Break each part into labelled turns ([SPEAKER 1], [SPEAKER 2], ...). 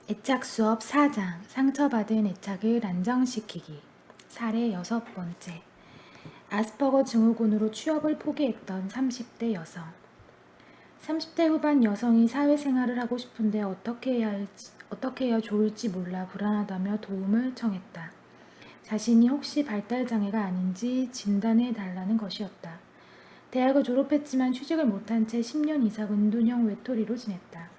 [SPEAKER 1] 애착 수업 4장 상처받은 애착을 안정시키기 사례 6번째 아스퍼거 증후군으로 취업을 포기했던 30대 여성 30대 후반 여성이 사회생활을 하고 싶은데 어떻게 해야 좋을지 몰라 불안하다며 도움을 청했다. 자신이 혹시 발달장애가 아닌지 진단해 달라는 것이었다. 대학을 졸업했지만 취직을 못한 채 10년 이상 은둔형 외톨이로 지냈다.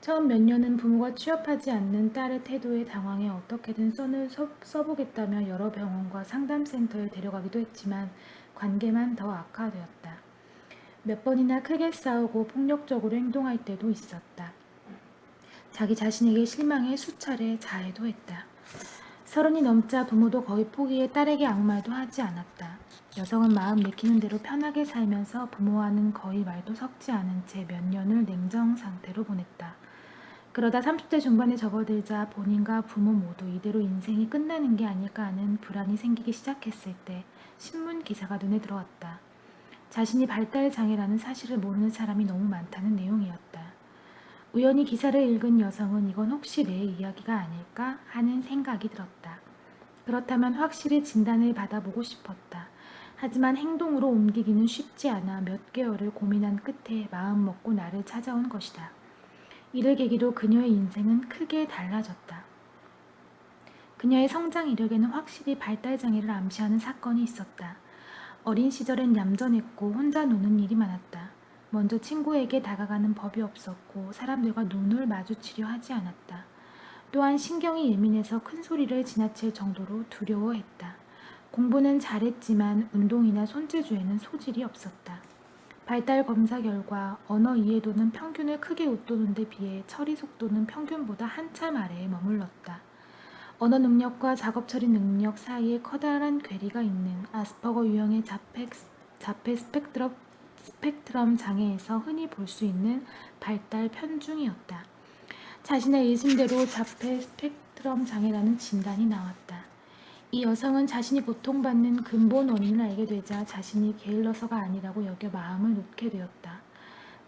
[SPEAKER 1] 처음 몇 년은 부모가 취업하지 않는 딸의 태도에 당황해 어떻게든 선을 써보겠다며 여러 병원과 상담센터에 데려가기도 했지만 관계만 더 악화되었다. 몇 번이나 크게 싸우고 폭력적으로 행동할 때도 있었다. 자기 자신에게 실망해 수차례 자해도 했다. 30이 넘자 부모도 거의 포기해 딸에게 아무 말도 하지 않았다. 여성은 마음 내키는 대로 편하게 살면서 부모와는 거의 말도 섞지 않은 채 몇 년을 냉정 상태로 보냈다. 그러다 30대 중반에 접어들자 본인과 부모 모두 이대로 인생이 끝나는 게 아닐까 하는 불안이 생기기 시작했을 때 신문 기사가 눈에 들어왔다. 자신이 발달장애라는 사실을 모르는 사람이 너무 많다는 내용이었다. 우연히 기사를 읽은 여성은 이건 혹시 내 이야기가 아닐까 하는 생각이 들었다. 그렇다면 확실히 진단을 받아보고 싶었다. 하지만 행동으로 옮기기는 쉽지 않아 몇 개월을 고민한 끝에 마음 먹고 나를 찾아온 것이다. 이를 계기로 그녀의 인생은 크게 달라졌다. 그녀의 성장 이력에는 확실히 발달장애를 암시하는 사건이 있었다. 어린 시절엔 얌전했고 혼자 노는 일이 많았다. 먼저 친구에게 다가가는 법이 없었고 사람들과 눈을 마주치려 하지 않았다. 또한 신경이 예민해서 큰 소리를 지나칠 정도로 두려워했다. 공부는 잘했지만 운동이나 손재주에는 소질이 없었다. 발달 검사 결과 언어 이해도는 평균을 크게 웃도는 데 비해 처리 속도는 평균보다 한참 아래에 머물렀다. 언어 능력과 작업 처리 능력 사이에 커다란 괴리가 있는 아스퍼거 유형의 자폐 스펙트럼 장애에서 흔히 볼 수 있는 발달 편중이었다. 자신의 의심대로 자폐 스펙트럼 장애라는 진단이 나왔다. 이 여성은 자신이 고통받는 근본 원인을 알게 되자 자신이 게을러서가 아니라고 여겨 마음을 놓게 되었다.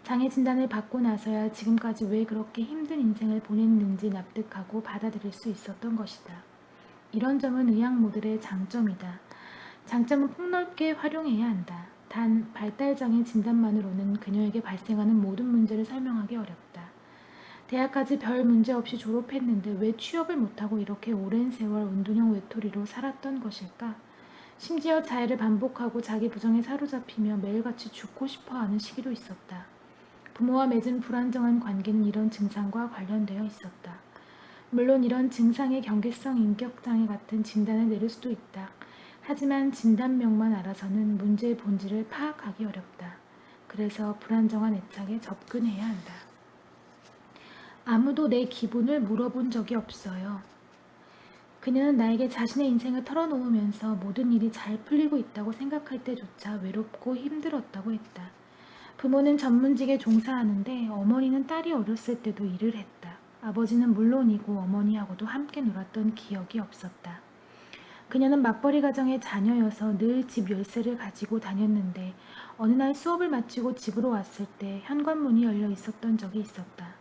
[SPEAKER 1] 장애 진단을 받고 나서야 지금까지 왜 그렇게 힘든 인생을 보냈는지 납득하고 받아들일 수 있었던 것이다. 이런 점은 의학 모델의 장점이다. 장점은 폭넓게 활용해야 한다. 단 발달장애 진단만으로는 그녀에게 발생하는 모든 문제를 설명하기 어렵다. 대학까지 별 문제 없이 졸업했는데 왜 취업을 못하고 이렇게 오랜 세월 은둔형 외톨이로 살았던 것일까? 심지어 자해를 반복하고 자기 부정에 사로잡히며 매일같이 죽고 싶어하는 시기도 있었다. 부모와 맺은 불안정한 관계는 이런 증상과 관련되어 있었다. 물론 이런 증상의 경계성 인격장애 같은 진단을 내릴 수도 있다. 하지만 진단명만 알아서는 문제의 본질을 파악하기 어렵다. 그래서 불안정한 애착에 접근해야 한다. 아무도 내 기분을 물어본 적이 없어요. 그녀는 나에게 자신의 인생을 털어놓으면서 모든 일이 잘 풀리고 있다고 생각할 때조차 외롭고 힘들었다고 했다. 부모는 전문직에 종사하는데 어머니는 딸이 어렸을 때도 일을 했다. 아버지는 물론이고 어머니하고도 함께 놀았던 기억이 없었다. 그녀는 맞벌이 가정의 자녀여서 늘 집 열쇠를 가지고 다녔는데 어느 날 수업을 마치고 집으로 왔을 때 현관문이 열려 있었던 적이 있었다.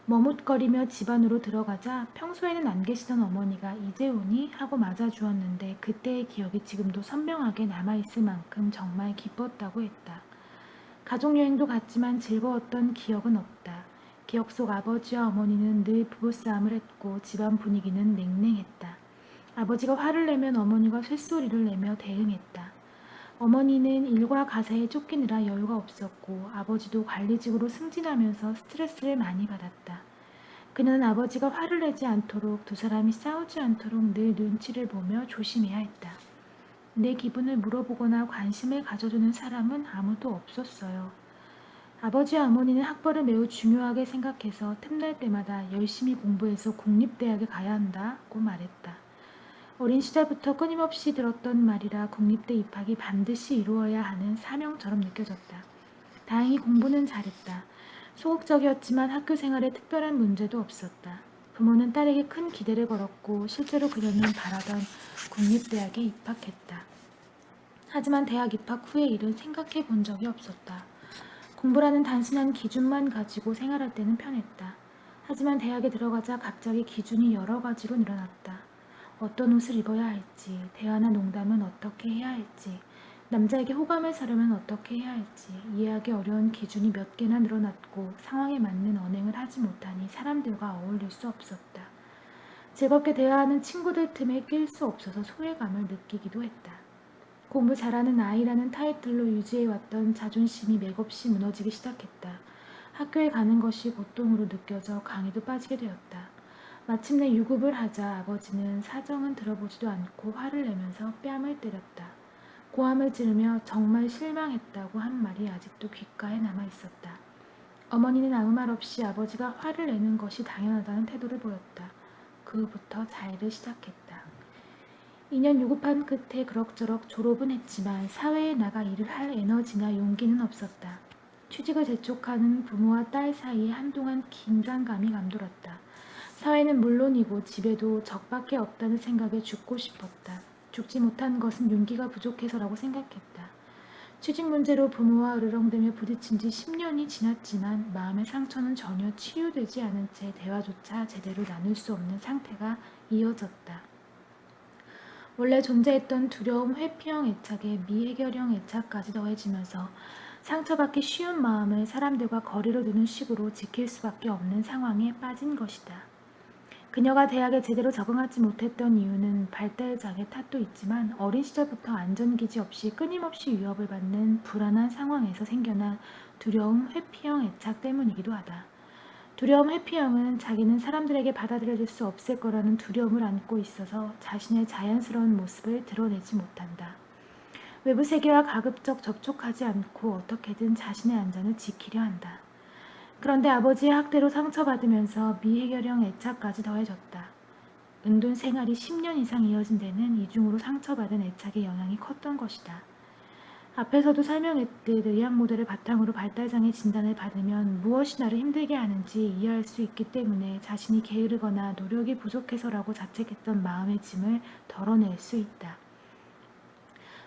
[SPEAKER 1] 머뭇거리며 집 안으로 들어가자 평소에는 안 계시던 어머니가 이제 오니? 하고 맞아주었는데 그때의 기억이 지금도 선명하게 남아있을 만큼 정말 기뻤다고 했다. 가족여행도 갔지만 즐거웠던 기억은 없다. 기억 속 아버지와 어머니는 늘 부부싸움을 했고 집안 분위기는 냉랭했다. 아버지가 화를 내면 어머니가 쇳소리를 내며 대응했다. 어머니는 일과 가사에 쫓기느라 여유가 없었고 아버지도 관리직으로 승진하면서 스트레스를 많이 받았다. 그는 아버지가 화를 내지 않도록 두 사람이 싸우지 않도록 늘 눈치를 보며 조심해야 했다. 내 기분을 물어보거나 관심을 가져주는 사람은 아무도 없었어요. 아버지와 어머니는 학벌을 매우 중요하게 생각해서 틈날 때마다 열심히 공부해서 국립대학에 가야 한다고 말했다. 어린 시절부터 끊임없이 들었던 말이라 국립대 입학이 반드시 이루어야 하는 사명처럼 느껴졌다. 다행히 공부는 잘했다. 소극적이었지만 학교 생활에 특별한 문제도 없었다. 부모는 딸에게 큰 기대를 걸었고 실제로 그녀는 바라던 국립대학에 입학했다. 하지만 대학 입학 후의 일은 생각해 본 적이 없었다. 공부라는 단순한 기준만 가지고 생활할 때는 편했다. 하지만 대학에 들어가자 갑자기 기준이 여러 가지로 늘어났다. 어떤 옷을 입어야 할지, 대화나 농담은 어떻게 해야 할지, 남자에게 호감을 사려면 어떻게 해야 할지 이해하기 어려운 기준이 몇 개나 늘어났고 상황에 맞는 언행을 하지 못하니 사람들과 어울릴 수 없었다. 즐겁게 대화하는 친구들 틈에 낄 수 없어서 소외감을 느끼기도 했다. 공부 잘하는 아이라는 타이틀로 유지해왔던 자존심이 맥없이 무너지기 시작했다. 학교에 가는 것이 고통으로 느껴져 강의도 빠지게 되었다. 마침내 유급을 하자 아버지는 사정은 들어보지도 않고 화를 내면서 뺨을 때렸다. 고함을 지르며 정말 실망했다고 한 말이 아직도 귓가에 남아있었다. 어머니는 아무 말 없이 아버지가 화를 내는 것이 당연하다는 태도를 보였다. 그 후부터 자해를 시작했다. 2년 유급한 끝에 그럭저럭 졸업은 했지만 사회에 나가 일을 할 에너지나 용기는 없었다. 취직을 재촉하는 부모와 딸 사이에 한동안 긴장감이 감돌았다. 사회는 물론이고 집에도 적밖에 없다는 생각에 죽고 싶었다. 죽지 못한 것은 용기가 부족해서라고 생각했다. 취직 문제로 부모와 으르렁대며 부딪힌 지 10년이 지났지만 마음의 상처는 전혀 치유되지 않은 채 대화조차 제대로 나눌 수 없는 상태가 이어졌다. 원래 존재했던 두려움, 회피형 애착에 미해결형 애착까지 더해지면서 상처받기 쉬운 마음을 사람들과 거리를 두는 식으로 지킬 수밖에 없는 상황에 빠진 것이다. 그녀가 대학에 제대로 적응하지 못했던 이유는 발달장애 탓도 있지만 어린 시절부터 안전기지 없이 끊임없이 위협을 받는 불안한 상황에서 생겨난 두려움, 회피형 애착 때문이기도 하다. 두려움 회피형은 자기는 사람들에게 받아들여질 수 없을 거라는 두려움을 안고 있어서 자신의 자연스러운 모습을 드러내지 못한다. 외부 세계와 가급적 접촉하지 않고 어떻게든 자신의 안전을 지키려 한다. 그런데 아버지의 학대로 상처받으면서 미해결형 애착까지 더해졌다. 은둔 생활이 10년 이상 이어진 데는 이중으로 상처받은 애착의 영향이 컸던 것이다. 앞에서도 설명했듯 의학 모델을 바탕으로 발달장애 진단을 받으면 무엇이 나를 힘들게 하는지 이해할 수 있기 때문에 자신이 게으르거나 노력이 부족해서라고 자책했던 마음의 짐을 덜어낼 수 있다.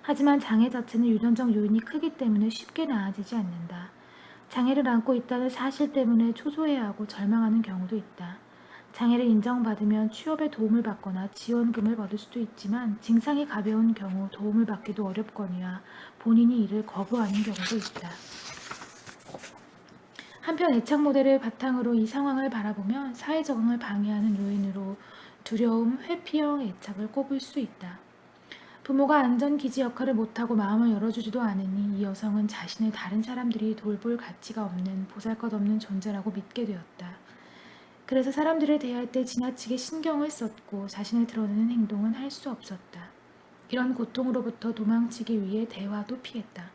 [SPEAKER 1] 하지만 장애 자체는 유전적 요인이 크기 때문에 쉽게 나아지지 않는다. 장애를 안고 있다는 사실 때문에 초조해하고 절망하는 경우도 있다. 장애를 인정받으면 취업에 도움을 받거나 지원금을 받을 수도 있지만 증상이 가벼운 경우 도움을 받기도 어렵거니와 본인이 이를 거부하는 경우도 있다. 한편 애착 모델을 바탕으로 이 상황을 바라보면 사회 적응을 방해하는 요인으로 두려움, 회피형 애착을 꼽을 수 있다. 부모가 안전기지 역할을 못하고 마음을 열어주지도 않으니 이 여성은 자신을 다른 사람들이 돌볼 가치가 없는 보잘것없는 존재라고 믿게 되었다. 그래서 사람들을 대할 때 지나치게 신경을 썼고 자신을 드러내는 행동은 할 수 없었다. 이런 고통으로부터 도망치기 위해 대화도 피했다.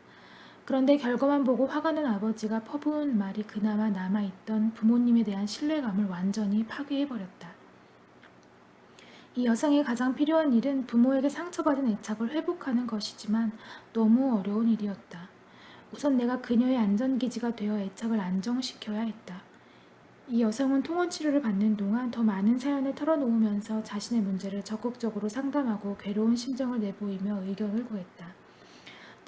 [SPEAKER 1] 그런데 결과만 보고 화가 난 아버지가 퍼부은 말이 그나마 남아있던 부모님에 대한 신뢰감을 완전히 파괴해버렸다. 이 여성이 가장 필요한 일은 부모에게 상처받은 애착을 회복하는 것이지만 너무 어려운 일이었다. 우선 내가 그녀의 안전기지가 되어 애착을 안정시켜야 했다. 이 여성은 통원 치료를 받는 동안 더 많은 사연을 털어놓으면서 자신의 문제를 적극적으로 상담하고 괴로운 심정을 내보이며 의견을 구했다.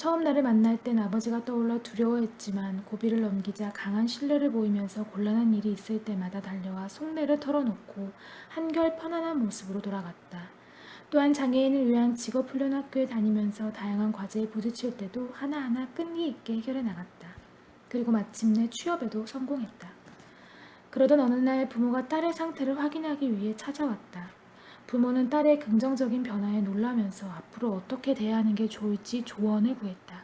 [SPEAKER 1] 처음 나를 만날 땐 아버지가 떠올라 두려워했지만 고비를 넘기자 강한 신뢰를 보이면서 곤란한 일이 있을 때마다 달려와 속내를 털어놓고 한결 편안한 모습으로 돌아갔다. 또한 장애인을 위한 직업훈련 학교에 다니면서 다양한 과제에 부딪힐 때도 하나하나 끈기 있게 해결해 나갔다. 그리고 마침내 취업에도 성공했다. 그러던 어느 날 부모가 딸의 상태를 확인하기 위해 찾아왔다. 부모는 딸의 긍정적인 변화에 놀라면서 앞으로 어떻게 대해야 하는 게 좋을지 조언을 구했다.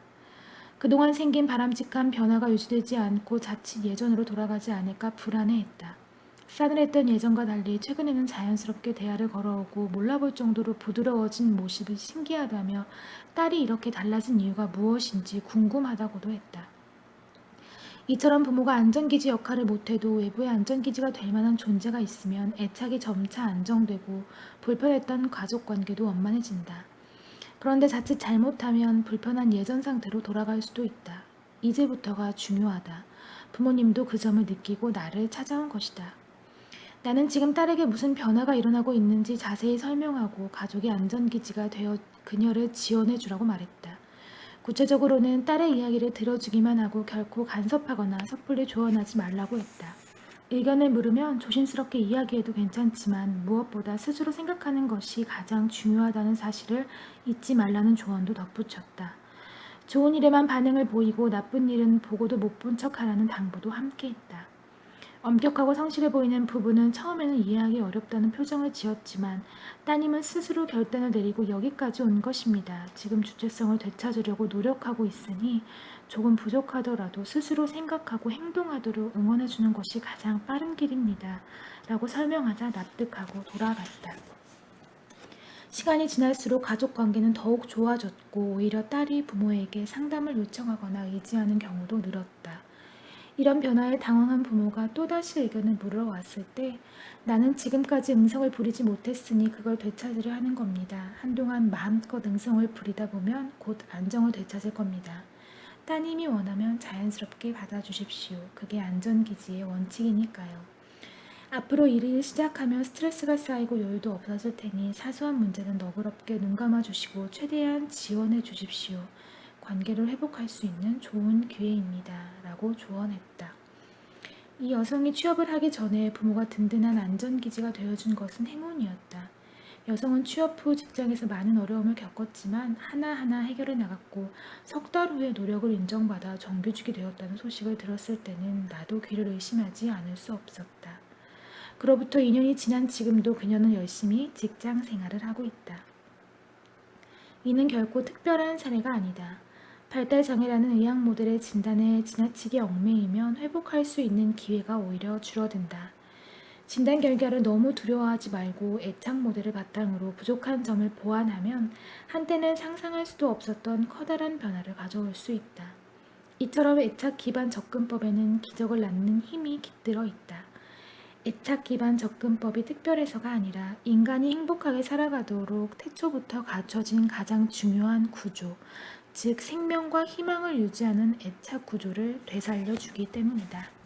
[SPEAKER 1] 그동안 생긴 바람직한 변화가 유지되지 않고 자칫 예전으로 돌아가지 않을까 불안해했다. 싸늘했던 예전과 달리 최근에는 자연스럽게 대화를 걸어오고 몰라볼 정도로 부드러워진 모습이 신기하다며 딸이 이렇게 달라진 이유가 무엇인지 궁금하다고도 했다. 이처럼 부모가 안전기지 역할을 못해도 외부의 안전기지가 될 만한 존재가 있으면 애착이 점차 안정되고 불편했던 가족관계도 원만해진다. 그런데 자칫 잘못하면 불편한 예전 상태로 돌아갈 수도 있다. 이제부터가 중요하다. 부모님도 그 점을 느끼고 나를 찾아온 것이다. 나는 지금 딸에게 무슨 변화가 일어나고 있는지 자세히 설명하고 가족의 안전기지가 되어 그녀를 지원해 주라고 말했다. 구체적으로는 딸의 이야기를 들어주기만 하고 결코 간섭하거나 섣불리 조언하지 말라고 했다. 의견을 물으면 조심스럽게 이야기해도 괜찮지만 무엇보다 스스로 생각하는 것이 가장 중요하다는 사실을 잊지 말라는 조언도 덧붙였다. 좋은 일에만 반응을 보이고 나쁜 일은 보고도 못 본 척하라는 당부도 함께했다. 엄격하고 성실해 보이는 부부는 처음에는 이해하기 어렵다는 표정을 지었지만 따님은 스스로 결단을 내리고 여기까지 온 것입니다. 지금 주체성을 되찾으려고 노력하고 있으니 조금 부족하더라도 스스로 생각하고 행동하도록 응원해주는 것이 가장 빠른 길입니다. 라고 설명하자 납득하고 돌아갔다. 시간이 지날수록 가족 관계는 더욱 좋아졌고 오히려 딸이 부모에게 상담을 요청하거나 의지하는 경우도 늘었다. 이런 변화에 당황한 부모가 또다시 의견을 물어왔을 때 나는 지금까지 응성을 부리지 못했으니 그걸 되찾으려 하는 겁니다. 한동안 마음껏 응성을 부리다 보면 곧 안정을 되찾을 겁니다. 따님이 원하면 자연스럽게 받아주십시오. 그게 안전기지의 원칙이니까요. 앞으로 일을 시작하면 스트레스가 쌓이고 여유도 없어질 테니 사소한 문제는 너그럽게 눈 감아주시고 최대한 지원해 주십시오. 관계를 회복할 수 있는 좋은 기회입니다. 라고 조언했다. 이 여성이 취업을 하기 전에 부모가 든든한 안전기지가 되어준 것은 행운이었다. 여성은 취업 후 직장에서 많은 어려움을 겪었지만 하나하나 해결해 나갔고 석 달 후에 노력을 인정받아 정규직이 되었다는 소식을 들었을 때는 나도 귀를 의심하지 않을 수 없었다. 그로부터 2년이 지난 지금도 그녀는 열심히 직장 생활을 하고 있다. 이는 결코 특별한 사례가 아니다. 발달장애라는 의학 모델의 진단에 지나치게 얽매이면 회복할 수 있는 기회가 오히려 줄어든다. 진단 결과를 너무 두려워하지 말고 애착 모델을 바탕으로 부족한 점을 보완하면 한때는 상상할 수도 없었던 커다란 변화를 가져올 수 있다. 이처럼 애착 기반 접근법에는 기적을 낳는 힘이 깃들어 있다. 애착 기반 접근법이 특별해서가 아니라 인간이 행복하게 살아가도록 태초부터 갖춰진 가장 중요한 구조, 즉 생명과 희망을 유지하는 애착 구조를 되살려주기 때문이다.